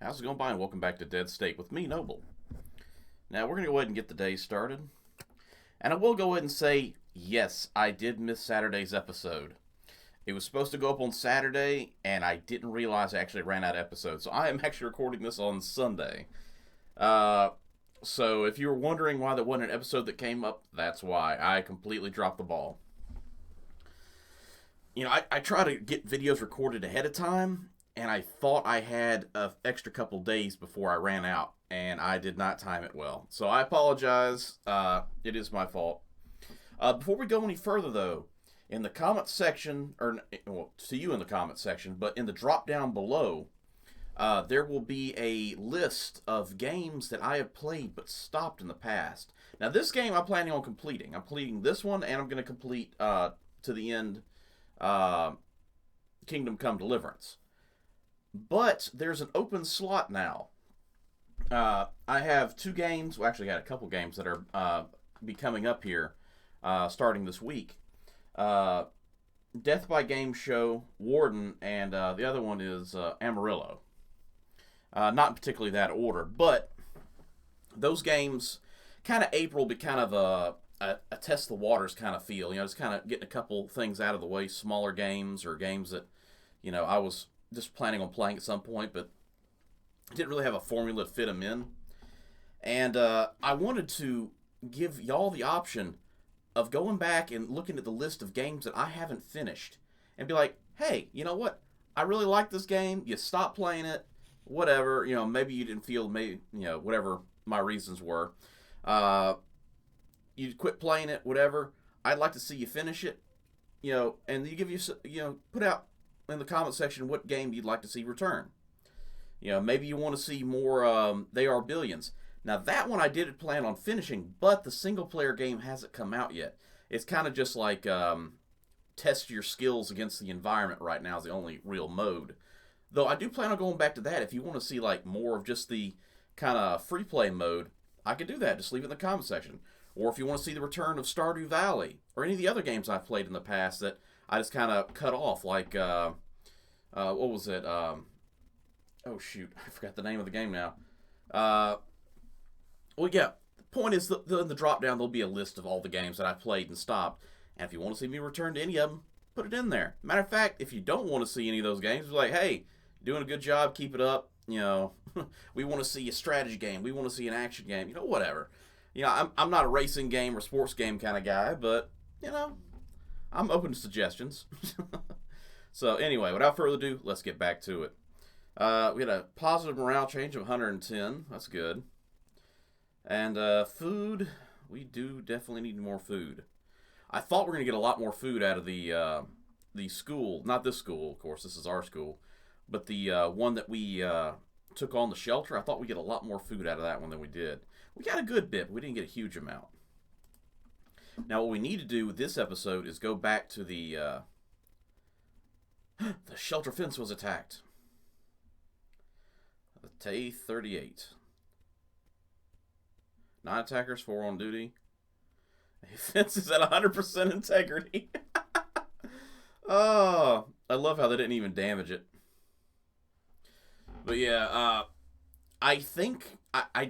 How's it going, by? And welcome back to Dead State with me, Noble. Now, we're going to go ahead and get the day started. And I will go ahead and say, yes, I did miss Saturday's episode. It was supposed to go up on Saturday, and I didn't realize I actually ran out of episodes. So I am actually recording this on Sunday. So if you were wondering why there wasn't an episode that came up, that's why. I completely dropped the ball. I try to get videos recorded ahead of time, and I thought I had an extra couple days before I ran out, and I did not time it well. So I apologize. It is my fault. Before we go any further, though, in the comment section, to you in the comment section, but in the drop down below, there will be a list of games that I have played but stopped in the past. Now, this game I'm planning on completing. I'm completing this one, and I'm going to complete to the end Kingdom Come Deliverance. But there's an open slot now. I have two games, well, actually, I had a couple games that are be coming up here starting this week. Death by Game Show, Warden, and the other one is Amarillo. Not particularly that order, but those games, kind of April, be kind of a test the waters kind of feel. Just kind of getting a couple things out of the way, smaller games or games that, I was just planning on playing at some point, but didn't really have a formula to fit them in. And I wanted to give y'all the option of going back and looking at the list of games that I haven't finished and be like, hey, you know what? I really like this game. You stopped playing it. Whatever. Maybe you didn't feel, whatever my reasons were. You quit playing it, whatever. I'd like to see you finish it. And you give put out in the comment section what game you'd like to see return. Maybe you want to see more They Are Billions. Now, that one I did plan on finishing, but the single-player game hasn't come out yet. It's kind of just like test your skills against the environment right now is the only real mode. Though I do plan on going back to that. If you want to see like more of just the kind of free-play mode, I could do that. Just leave it in the comment section. Or if you want to see the return of Stardew Valley, or any of the other games I've played in the past that I just kind of cut off, like, what was it? Oh, shoot. I forgot the name of the game now. Well, yeah, the point is, in the drop-down, there'll be a list of all the games that I've played and stopped. And if you want to see me return to any of them, put it in there. Matter of fact, if you don't want to see any of those games, be like, hey, you're doing a good job, keep it up. We want to see a strategy game. We want to see an action game. Whatever. I'm not a racing game or sports game kind of guy, but, I'm open to suggestions. So, anyway, without further ado, let's get back to it. We had a positive morale change of 110. That's good. And food, we do definitely need more food. I thought we were going to get a lot more food out of the school. Not this school, of course. This is our school. But the one that we took on, the shelter, I thought we'd get a lot more food out of that one than we did. We got a good bit, but we didn't get a huge amount. Now, what we need to do with this episode is go back to the shelter fence was attacked. The T-38. 9 attackers, 4 on duty. Fence is at 100% integrity. Oh, I love how they didn't even damage it. But yeah, I think, I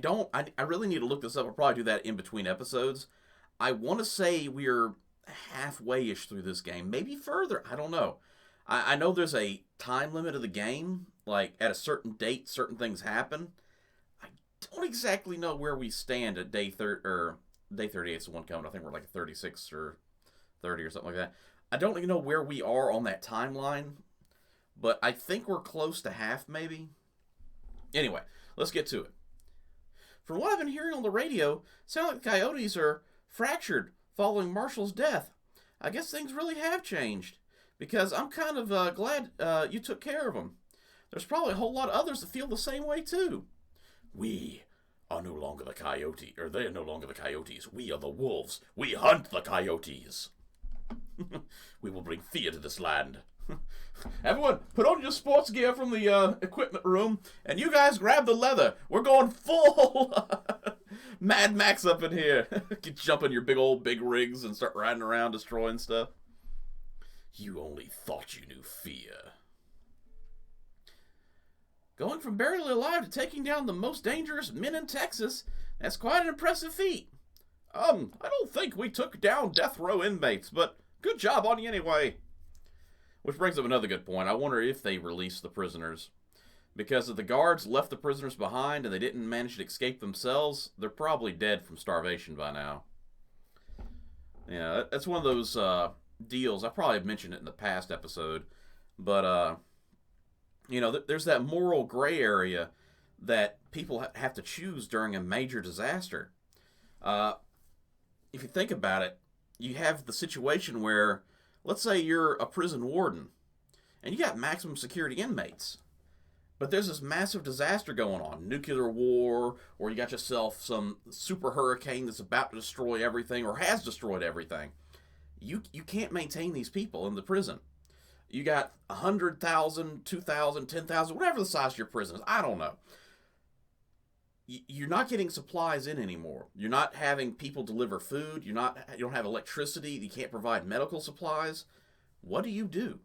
really need to look this up. I'll probably do that in between episodes. I want to say we're halfway-ish through this game. Maybe further. I don't know. I know there's a time limit of the game. Like, at a certain date, certain things happen. I don't exactly know where we stand at day 38 is the one coming. I think we're like 36 or 30 or something like that. I don't even know where we are on that timeline, but I think we're close to half, maybe. Anyway, let's get to it. From what I've been hearing on the radio, it sounds like the coyotes are fractured following Marshall's death. I guess things really have changed, because I'm kind of glad you took care of them. There's probably a whole lot of others that feel the same way, too. We are no longer the coyote, or they're no longer the coyotes. We are the wolves. We hunt the coyotes. We will bring fear to this land. Everyone, put on your sports gear from the equipment room, and you guys grab the leather. We're going full Mad Max up in here. You jump in your big rigs and start riding around destroying stuff. You only thought you knew fear. Going from barely alive to taking down the most dangerous men in Texas, that's quite an impressive feat. I don't think we took down death row inmates, but good job on you anyway. Which brings up another good point. I wonder if they released the prisoners. Because if the guards left the prisoners behind and they didn't manage to escape themselves, they're probably dead from starvation by now. Yeah, that's one of those deals. I probably mentioned it in the past episode. But, there's that moral gray area that people have to choose during a major disaster. If you think about it, you have the situation where, let's say you're a prison warden, and you got maximum security inmates. But there's this massive disaster going on, nuclear war, or you got yourself some super hurricane that's about to destroy everything, or has destroyed everything. You can't maintain these people in the prison. You got 100,000, 2,000, 10,000, whatever the size of your prison is. I don't know. You're not getting supplies in anymore. You're not having people deliver food. You don't have electricity. You can't provide medical supplies. What do you do?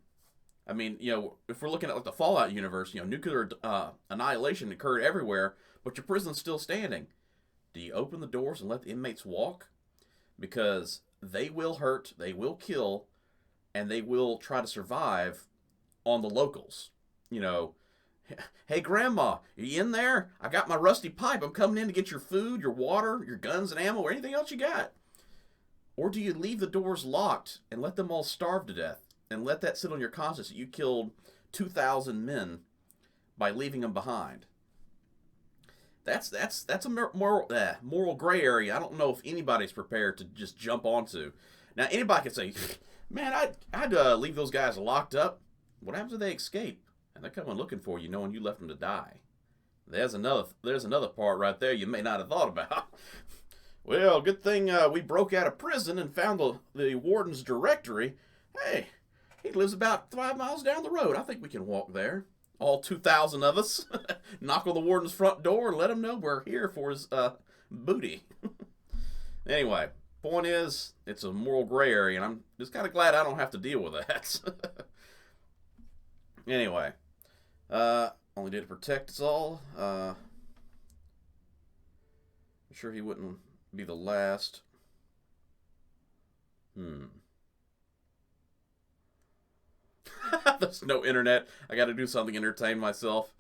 I mean, if we're looking at like the Fallout universe, nuclear annihilation occurred everywhere, but your prison's still standing. Do you open the doors and let the inmates walk? Because they will hurt, they will kill, and they will try to survive on the locals. Hey, Grandma, are you in there? I got my rusty pipe. I'm coming in to get your food, your water, your guns and ammo, or anything else you got. Or do you leave the doors locked and let them all starve to death? And let that sit on your conscience that you killed 2,000 men by leaving them behind. That's a moral gray area I don't know if anybody's prepared to just jump onto. Now, anybody could say, man, I'd leave those guys locked up. What happens if they escape? And they're coming looking for you knowing you left them to die. There's another part right there you may not have thought about. Well, good thing we broke out of prison and found the warden's directory. Hey, he lives about 5 miles down the road. I think we can walk there. All 2,000 of us. Knock on the warden's front door and let him know we're here for his booty. Anyway, point is, it's a moral gray area, and I'm just kind of glad I don't have to deal with that. Anyway, only did to protect us all. I'm sure he wouldn't be the last. There's no internet. I got to do something to entertain myself.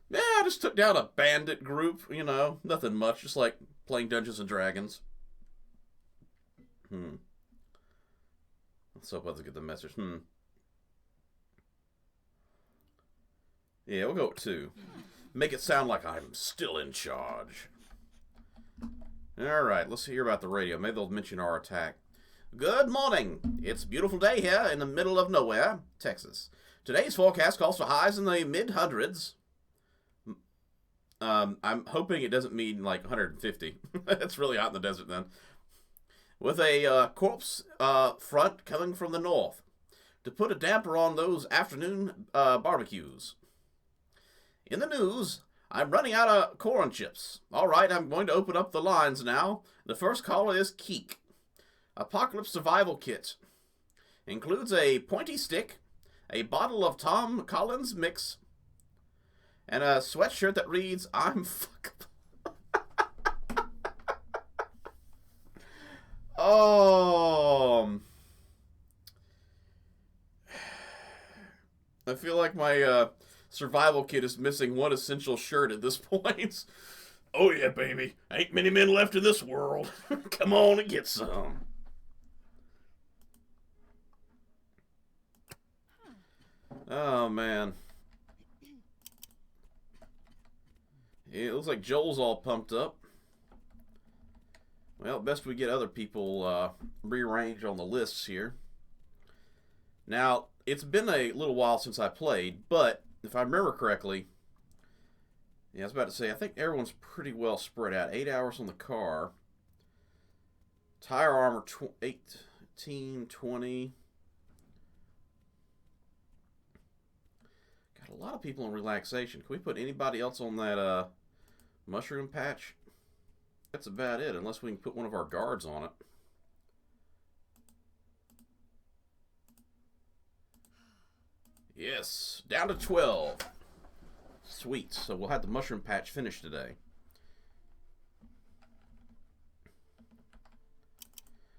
Yeah, I just took down a bandit group, nothing much, just like playing Dungeons and Dragons. Let's hope I get the message. Yeah, we'll go with 2. Make it sound like I'm still in charge. Alright, let's hear about the radio. Maybe they'll mention our attack. Good morning. It's a beautiful day here in the middle of nowhere, Texas. Today's forecast calls for highs in the mid-hundreds. I'm hoping it doesn't mean like 150. It's really hot in the desert then. With a corpse front coming from the north to put a damper on those afternoon barbecues. In the news, I'm running out of corn chips. All right, I'm going to open up the lines now. The first caller is Keek. Apocalypse Survival Kit. Includes a pointy stick, a bottle of Tom Collins mix, and a sweatshirt that reads, I'm fuckable. I feel like my survival kit is missing one essential shirt at this point. Oh yeah, baby. Ain't many men left in this world. Come on and get some. Oh, man. Yeah, it looks like Joel's all pumped up. Well, best we get other people rearranged on the lists here. Now, it's been a little while since I played, but if I remember correctly, I was about to say, I think everyone's pretty well spread out. 8 hours on the car. Tire armor, 18, 20... A lot of people in relaxation. Can we put anybody else on that mushroom patch? That's about it, unless we can put one of our guards on it. Yes, down to 12. Sweet. So we'll have the mushroom patch finished today.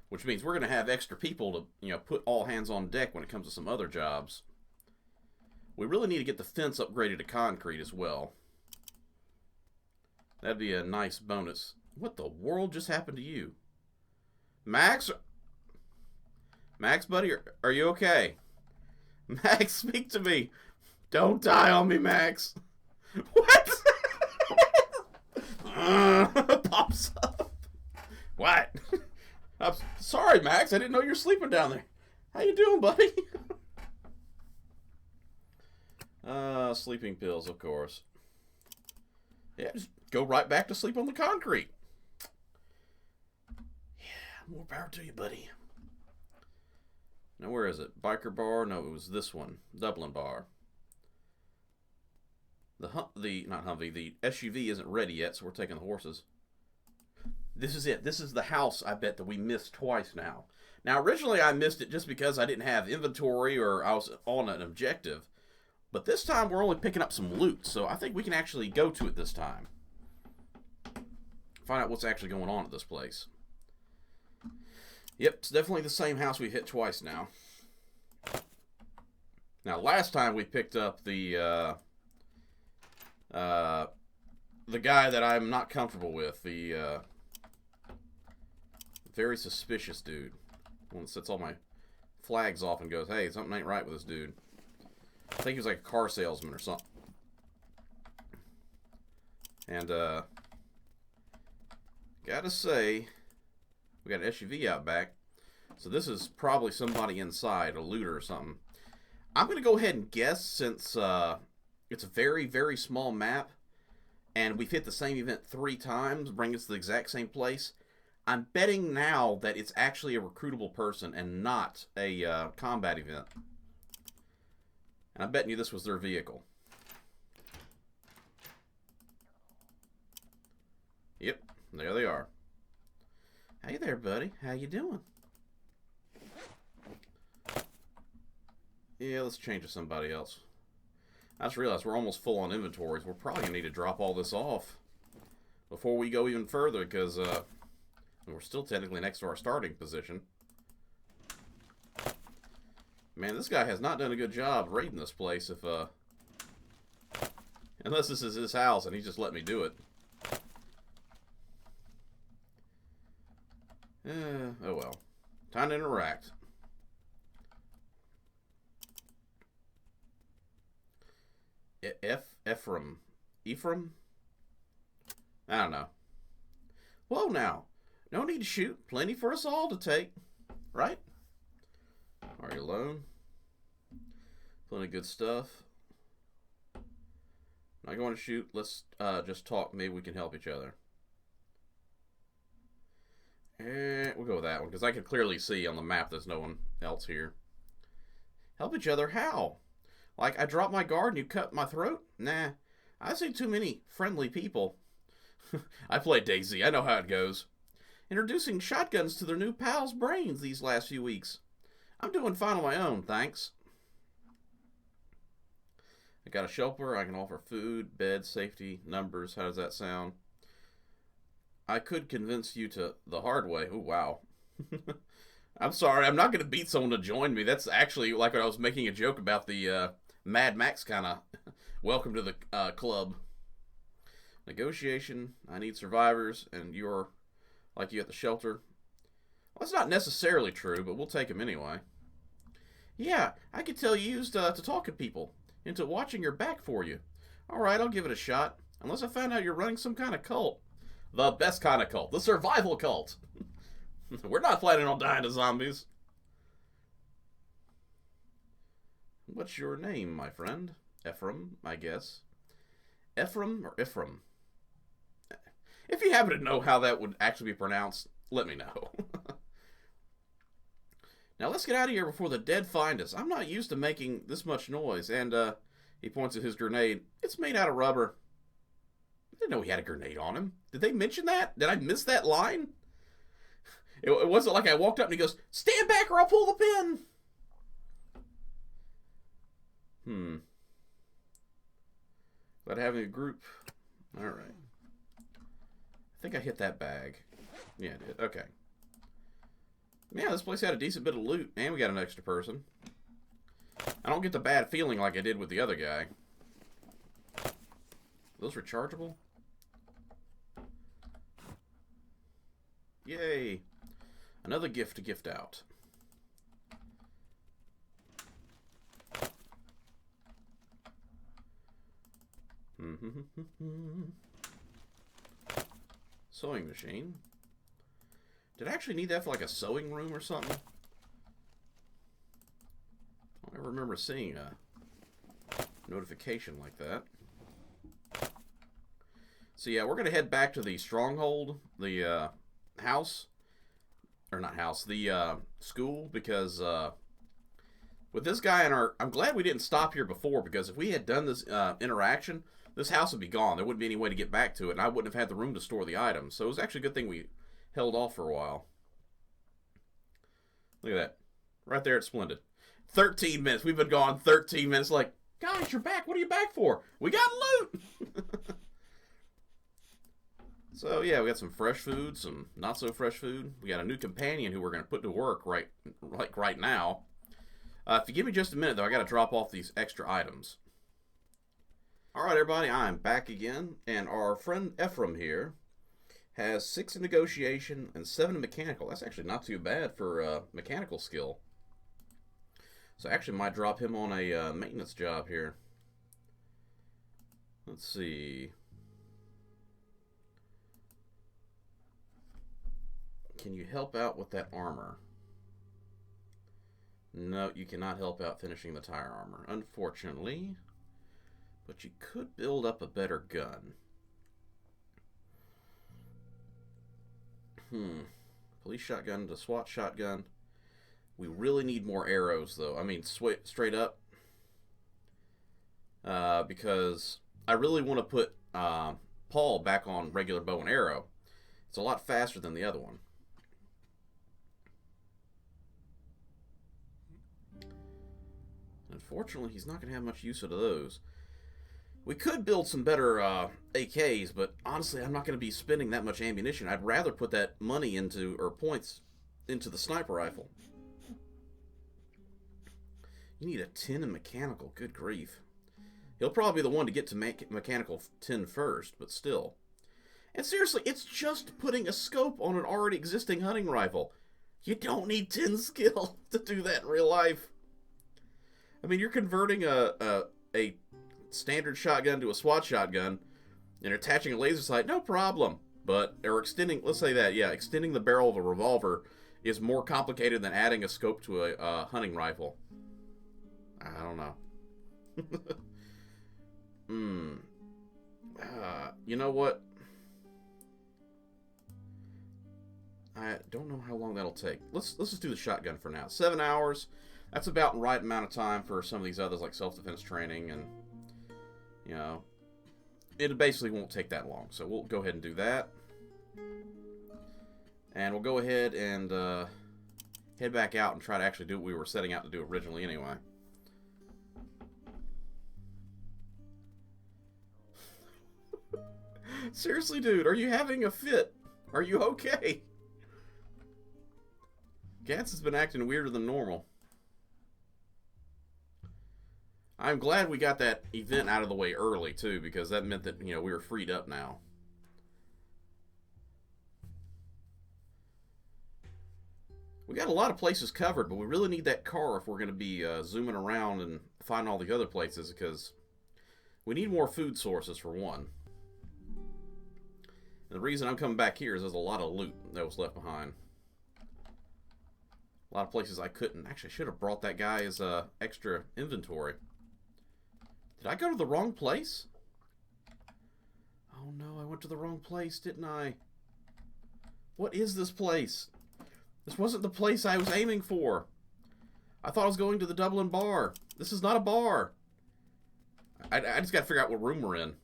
Which means we're going to have extra people to, you know, put all hands on deck when it comes to some other jobs. We really need to get the fence upgraded to concrete as well. That'd be a nice bonus. What the world just happened to you? Max? Max, buddy, are you okay? Max, speak to me. Don't die on me, Max. What? Pops up. What? I'm sorry, Max. I didn't know you were sleeping down there. How you doing, buddy? Sleeping pills, of course. Yeah, just go right back to sleep on the concrete. Yeah, more power to you, buddy. Now, where is it? Biker bar? No, it was this one. Dublin bar. Not Humvee, the SUV isn't ready yet, so we're taking the horses. This is it. This is the house, I bet, that we missed twice now. Now, originally I missed it just because I didn't have inventory or I was on an objective. But this time we're only picking up some loot, so I think we can actually go to it this time. Find out what's actually going on at this place. Yep, it's definitely the same house we hit twice now. Now, last time we picked up the guy that I'm not comfortable with, the very suspicious dude. One that sets all my flags off and goes, hey, something ain't right with this dude. I think he was like a car salesman or something. And, gotta say, we got an SUV out back. So this is probably somebody inside, a looter or something. I'm going to go ahead and guess, since it's a very, very small map, and we've hit the same event 3 times, bringing us to the exact same place. I'm betting now that it's actually a recruitable person and not a combat event. And I'm betting you this was their vehicle. Yep, there they are. Hey there, buddy. How you doing? Yeah, let's change to somebody else. I just realized we're almost full on inventories. We're probably going to need to drop all this off before we go even further, because we're still technically next to our starting position. Man, this guy has not done a good job raiding this place, if unless this is his house and he just let me do it. Oh well. Time to interact. Ephraim? I don't know. Whoa now. No need to shoot. Plenty for us all to take. Right? Are you alone? Plenty of good stuff. Not going to shoot. Let's just talk. Maybe we can help each other. We'll go with that one, because I can clearly see on the map there's no one else here. Help each other? How? Like, I dropped my guard and you cut my throat? Nah. I see too many friendly people. I play DayZ. I know how it goes. Introducing shotguns to their new pals' brains these last few weeks. I'm doing fine on my own, thanks. I got a shelter. I can offer food, bed, safety, numbers. How does that sound? I could convince you to the hard way. Oh, wow. I'm sorry. I'm not going to beat someone to join me. That's actually like when I was making a joke about the Mad Max kind of welcome to the club. Negotiation. I need survivors, and you're like you at the shelter. Well, that's not necessarily true, but we'll take them anyway. Yeah, I could tell you used to talk to people into watching your back for you. All right, I'll give it a shot. Unless I find out you're running some kind of cult. The best kind of cult. The survival cult. We're not planning on dying to zombies. What's your name, my friend? Ephraim, I guess. Ephraim or Ephraim? If you happen to know how that would actually be pronounced, let me know. Now let's get out of here before the dead find us. I'm not used to making this much noise. And he points at his grenade. It's made out of rubber. I didn't know he had a grenade on him. Did they mention that? Did I miss that line? It wasn't like I walked up and he goes, stand back or I'll pull the pin. But having a group. Alright. I think I hit that bag. Yeah, I did. Okay. Yeah, this place had a decent bit of loot, and we got an extra person. I don't get the bad feeling like I did with the other guy. Are those rechargeable? Yay! Another gift to gift out. Sewing machine. Did I actually need that for like a sewing room or something? I don't ever remember seeing a notification like that. So yeah, we're going to head back to the stronghold, the house. Or not house, the school, because with this guy in our... I'm glad we didn't stop here before, because if we had done this interaction, this house would be gone. There wouldn't be any way to get back to it, and I wouldn't have had the room to store the items. So it was actually a good thing we held off for a while. Look at that. Right there, it's splendid. 13 minutes. We've been gone 13 minutes. Like, guys, you're back. What are you back for? We got loot! So, yeah, we got some fresh food, some not-so-fresh food. We got a new companion who we're going to put to work right now. If you give me just a minute, though, I got to drop off these extra items. Alright, everybody, I'm back again, and our friend Ephraim here has 6 in negotiation and 7 in mechanical. That's actually not too bad for mechanical skill. So I actually might drop him on a maintenance job here. Let's see. Can you help out with that armor? No, you cannot help out finishing the tire armor, unfortunately. But you could build up a better gun. Police shotgun to SWAT shotgun. We really need more arrows, though. I mean, straight up. Because I really want to put Paul back on regular bow and arrow. It's a lot faster than the other one. Unfortunately, he's not going to have much use of those. We could build some better AKs, but honestly, I'm not going to be spending that much ammunition. I'd rather put that money into, or points, into the sniper rifle. You need a 10 in mechanical. Good grief. He'll probably be the one to get to mechanical 10 first, but still. And seriously, it's just putting a scope on an already existing hunting rifle. You don't need 10 skill to do that in real life. I mean, you're converting a standard shotgun to a SWAT shotgun and attaching a laser sight, no problem. But, or extending, let's say that, yeah, extending the barrel of a revolver is more complicated than adding a scope to a hunting rifle. I don't know. You know what? I don't know how long that'll take. Let's just do the shotgun for now. 7 hours. That's about the right amount of time for some of these others, like self-defense training, and, you know, it basically won't take that long. So we'll go ahead and do that. And we'll go ahead and head back out and try to actually do what we were setting out to do originally anyway. Seriously, dude, are you having a fit? Are you okay? Gats has been acting weirder than normal. I'm glad we got that event out of the way early, too, because that meant that, you know, we were freed up now. We got a lot of places covered, but we really need that car if we're going to be zooming around and find all the other places, because we need more food sources, for one. And the reason I'm coming back here is there's a lot of loot that was left behind. A lot of places I couldn't. Actually, I should have brought that guy as extra inventory. Did I go to the wrong place? Oh no, I went to the wrong place, didn't I? What is this place? This wasn't the place I was aiming for. I thought I was going to the Dublin bar. This is not a bar. I just got to figure out what room we're in.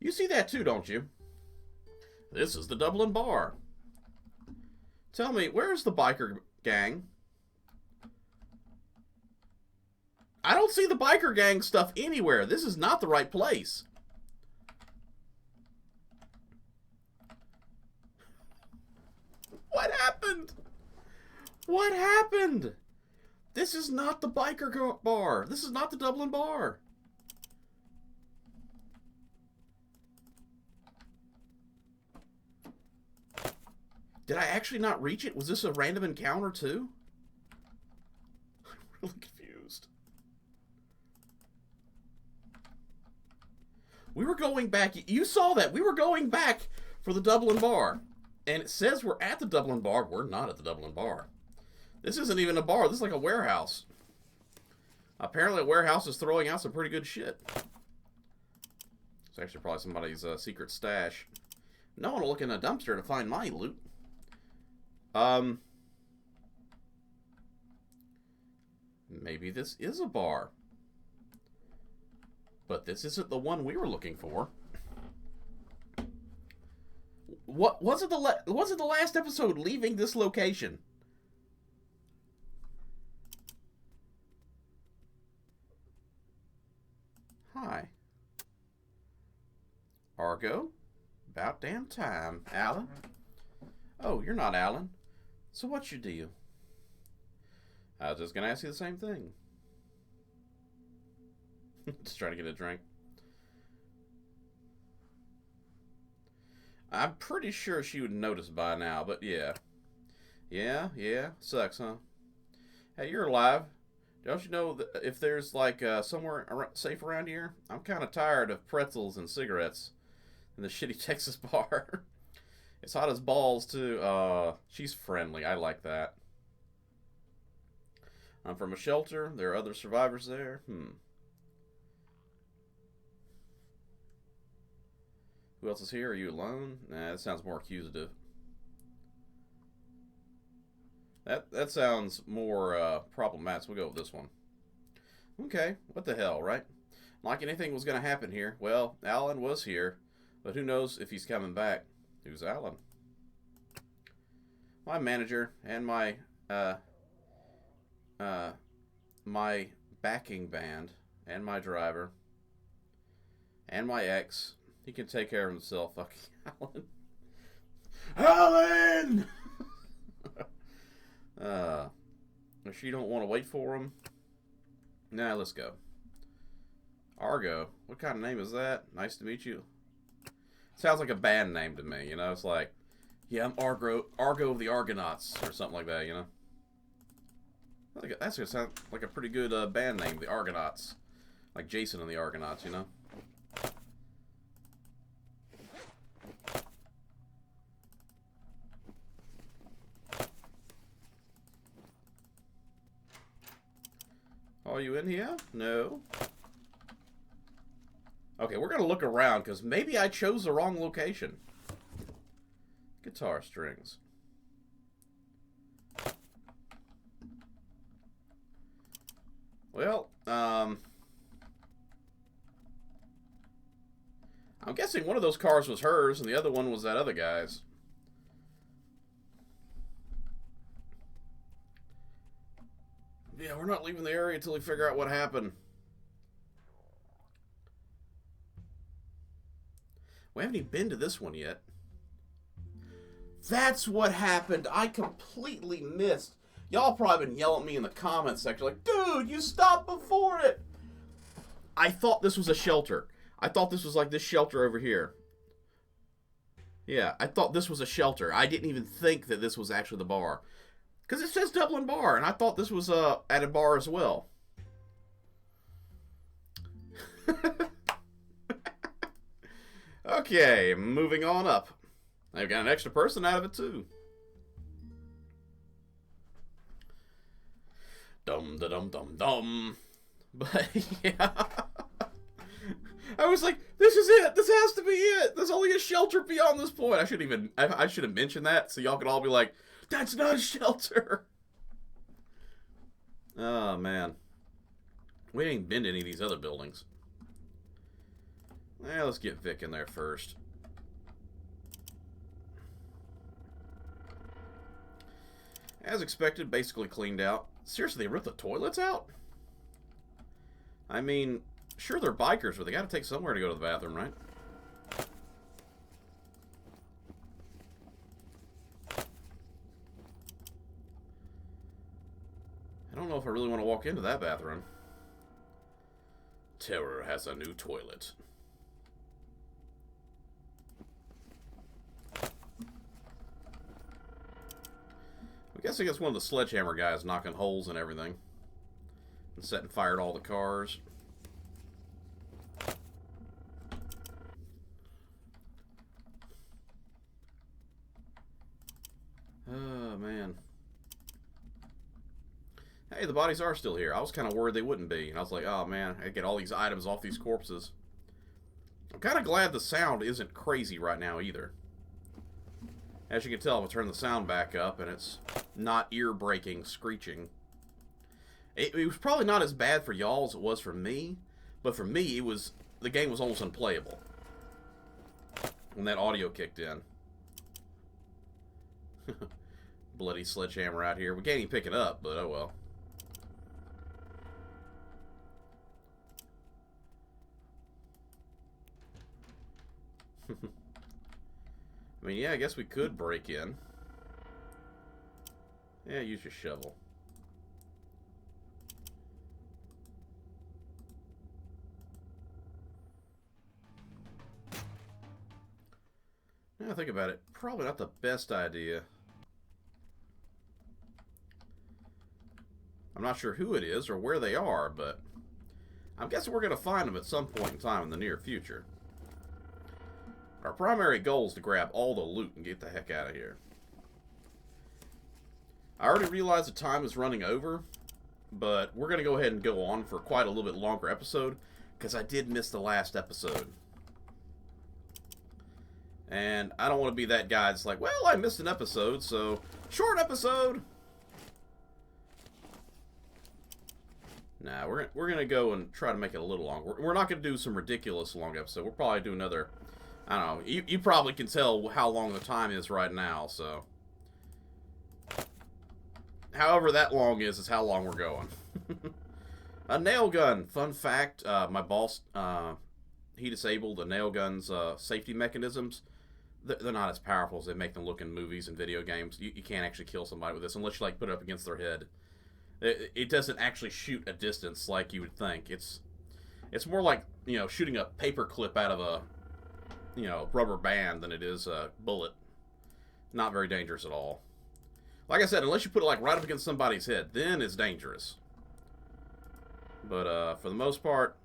You see that too, don't you? This is the Dublin Bar. Tell me, where's the biker gang? I don't see the biker gang stuff anywhere. This is not the right place. What happened? What happened? This is not the biker bar. This is not the Dublin Bar. Did I actually not reach it? Was this a random encounter too? I'm really confused. We were going back. You saw that. We were going back for the Dublin Bar. And it says we're at the Dublin Bar. We're not at the Dublin Bar. This isn't even a bar. This is like a warehouse. Apparently a warehouse is throwing out some pretty good shit. It's actually probably somebody's secret stash. No one will look in a dumpster to find my loot. Maybe this is a bar. But this isn't the one we were looking for. What was it the last episode leaving this location? Hi. Argo? About damn time. Alan? Oh, you're not Alan. So what's your deal? I was just gonna ask you the same thing. Just trying to get a drink. I'm pretty sure she would notice by now, but yeah. Yeah. Sucks, huh? Hey, you're alive. Don't you know that if there's like somewhere safe around here? I'm kind of tired of pretzels and cigarettes in the shitty Texas bar. It's hot as balls, too. She's friendly. I like that. I'm from a shelter. There are other survivors there. Who else is here? Are you alone? Nah, that sounds more accusative. That sounds more problematic. We'll go with this one. Okay, what the hell, right? Like anything was going to happen here. Well, Alan was here, but who knows if he's coming back. Who's Alan? My manager and my my backing band and my driver and my ex. He can take care of himself. Fucking Alan! If she don't want to wait for him, nah, let's go. Argo. What kind of name is that? Nice to meet you. Sounds like a band name to me, you know? It's like, yeah, I'm Argo of the Argonauts, or something like that, you know? That's gonna sound like a pretty good band name, the Argonauts. Like Jason and the Argonauts, you know? Are you in here? No. Okay, we're gonna look around, because maybe I chose the wrong location. Guitar strings. Well, I'm guessing one of those cars was hers, and the other one was that other guy's. Yeah, we're not leaving the area until we figure out what happened. We haven't even been to this one yet. That's what happened. I completely missed. Y'all probably been yelling at me in the comments section like, dude, you stopped before it. I thought this was a shelter. I thought this was like this shelter over here. Yeah, I thought this was a shelter. I didn't even think that this was actually the bar. Because it says Dublin Bar, and I thought this was at a bar as well. Okay, moving on up. I've got an extra person out of it, too. Dum-da-dum-dum-dum. But, yeah. I was like, this is it. This has to be it. There's only a shelter beyond this point. I should have mentioned that so y'all could all be like, that's not a shelter. Oh, man. We ain't been to any of these other buildings. Let's get Vic in there first. As expected, basically cleaned out. Seriously, they ripped the toilets out? I mean, sure they're bikers, but they gotta take somewhere to go to the bathroom, right? I don't know if I really want to walk into that bathroom. Terror has a new toilet. I'm guessing it's one of the sledgehammer guys knocking holes in everything. And setting fire to all the cars. Oh, man. Hey, the bodies are still here. I was kind of worried they wouldn't be. And I was like, oh, man, I get all these items off these corpses. I'm kind of glad the sound isn't crazy right now, either. As you can tell, I'll turn the sound back up, and it's not ear-breaking screeching. It was probably not as bad for y'all as it was for me, but for me, the game was almost unplayable when that audio kicked in. Bloody sledgehammer out here. We can't even pick it up, but oh well. I mean, yeah, I guess we could break in. Yeah, use your shovel. Now I think about it, probably not the best idea. I'm not sure who it is or where they are, but I'm guessing we're going to find them at some point in time in the near future. Our primary goal is to grab all the loot and get the heck out of here. I already realized the time is running over, but we're going to go ahead and go on for quite a little bit longer episode, because I did miss the last episode. And I don't want to be that guy that's like, well, I missed an episode, so short episode! Nah, we're going to go and try to make it a little longer. We're not going to do some ridiculous long episode. We'll probably do another... I don't know. You probably can tell how long the time is right now, so... However that long is how long we're going. A nail gun. Fun fact, my boss, he disabled the nail gun's safety mechanisms. They're not as powerful as they make them look in movies and video games. You can't actually kill somebody with this unless you, like, put it up against their head. It doesn't actually shoot a distance like you would think. It's more like, you know, shooting a paper clip out of a... you know, rubber band than it is a bullet. Not very dangerous at all. Like I said, unless you put it like right up against somebody's head, then it's dangerous. But for the most part,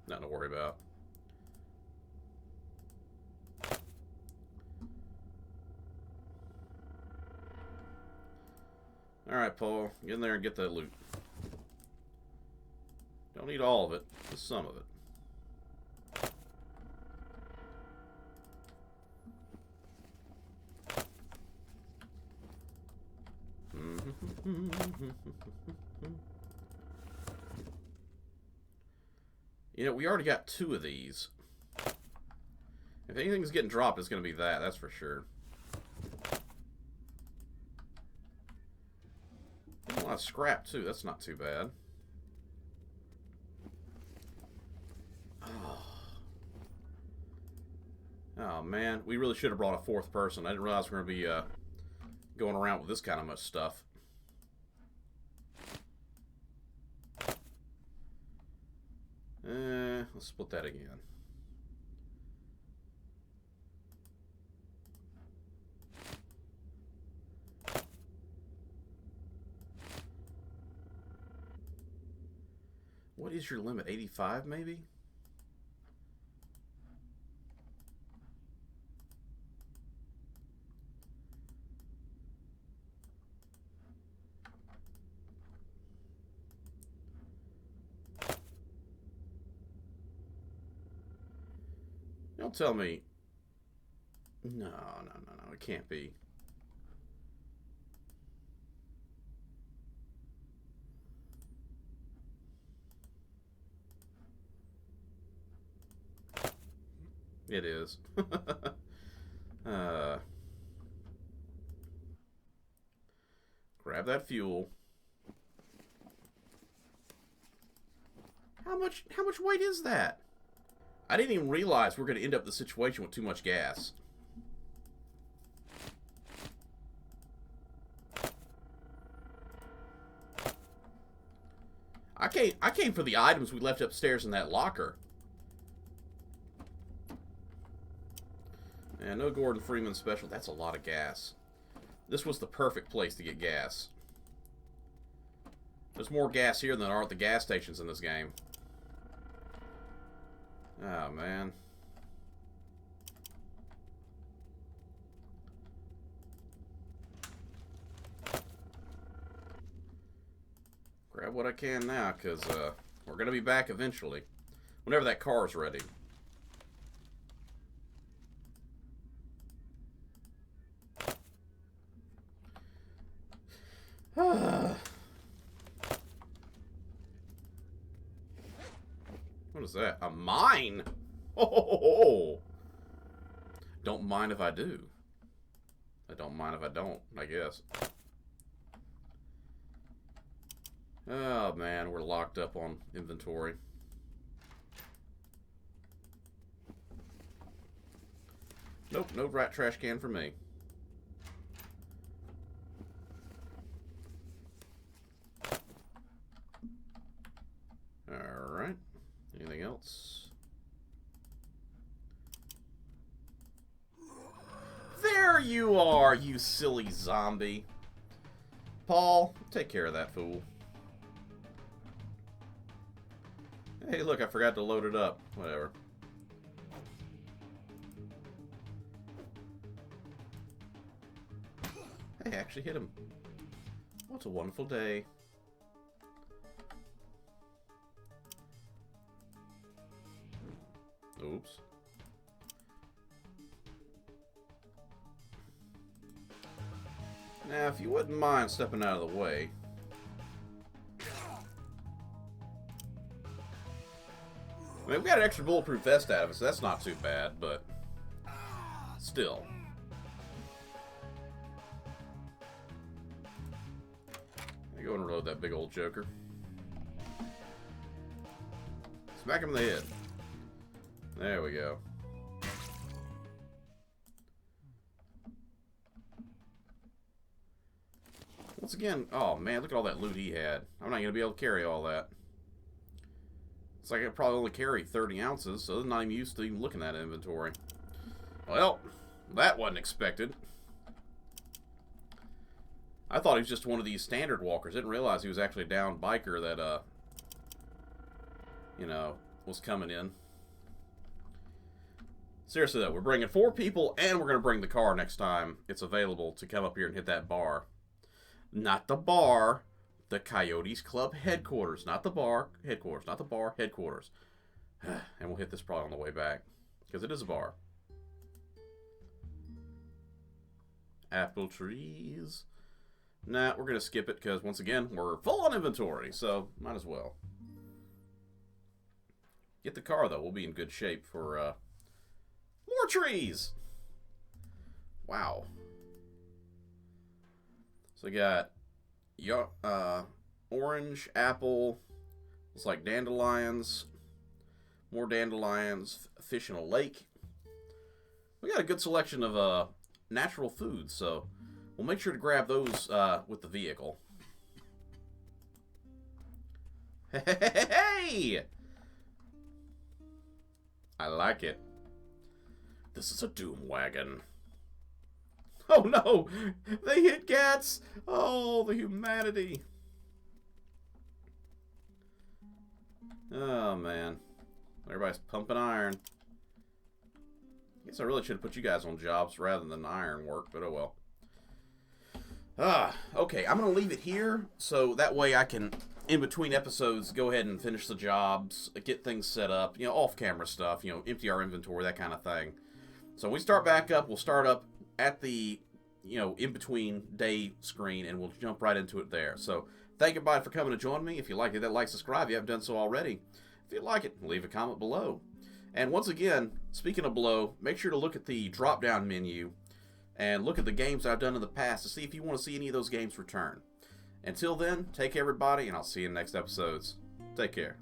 nothing to worry about. Alright, Paul, get in there and get that loot. Don't need all of it, just some of it. You know, we already got 2 of these. If anything's getting dropped, it's going to be that's for sure. A lot of scrap, too. That's not too bad. Oh, man. We really should have brought a 4th person. I didn't realize we were going to be going around with this kind of much stuff. Let's split that again. What is your limit? 85 maybe? Don't tell me. No, it can't be. It is. uh, grab that fuel. How much weight is that? I didn't even realize we're going to end up in the situation with too much gas. I came for the items we left upstairs in that locker. And no Gordon Freeman special. That's a lot of gas. This was the perfect place to get gas. There's more gas here than there are at the gas stations in this game. Oh, man. Grab what I can now, because we're going to be back eventually. Whenever that car is ready. What is that? A mine? Oh! Don't mind if I do. I don't mind if I don't, I guess. Oh, man, we're locked up on inventory. Nope, no rat trash can for me. Alright. Anything else? There you are, you silly zombie. Paul, take care of that fool. Hey, look, I forgot to load it up. Whatever. Hey, I actually hit him. What a wonderful day. Oops. Now, if you wouldn't mind stepping out of the way. I mean, we got an extra bulletproof vest out of it, so that's not too bad, but still. Let me go and reload that big old joker. Smack him in the head. There we go. Once again, oh man, look at all that loot he had. I'm not going to be able to carry all that. It's like I probably only carry 30 ounces, so I'm not even used to even looking at inventory. Well, that wasn't expected. I thought he was just one of these standard walkers. Didn't realize he was actually a down biker that, you know, was coming in. Seriously though, we're bringing 4 people, and we're going to bring the car next time it's available to come up here and hit that bar. Not the bar. The Coyotes Club headquarters. Not the bar headquarters. Not the bar headquarters. And we'll hit this probably on the way back. Because it is a bar. Apple trees. Nah, we're going to skip it because, once again, we're full on inventory. So, might as well. Get the car, though. We'll be in good shape for more trees. Wow. So we got orange, apple, looks like dandelions, more dandelions, fish in a lake. We got a good selection of natural foods, so we'll make sure to grab those with the vehicle. Hey! I like it. This is a doom wagon. Oh no! They hit cats! Oh, the humanity. Oh man. Everybody's pumping iron. I guess I really should have put you guys on jobs rather than iron work, but oh well. Okay, I'm going to leave it here, so that way I can, in between episodes, go ahead and finish the jobs, get things set up, you know, off-camera stuff, you know, empty our inventory, that kind of thing. So when we start back up, we'll start up at the, you know, in-between day screen, and we'll jump right into it there. So, thank everybody for coming to join me. If you like it, that like, subscribe if you haven't done so already. If you like it, leave a comment below. And once again, speaking of below, make sure to look at the drop down menu and look at the games I've done in the past to see if you want to see any of those games return. Until then, take care everybody, and I'll see you in the next episodes. Take care.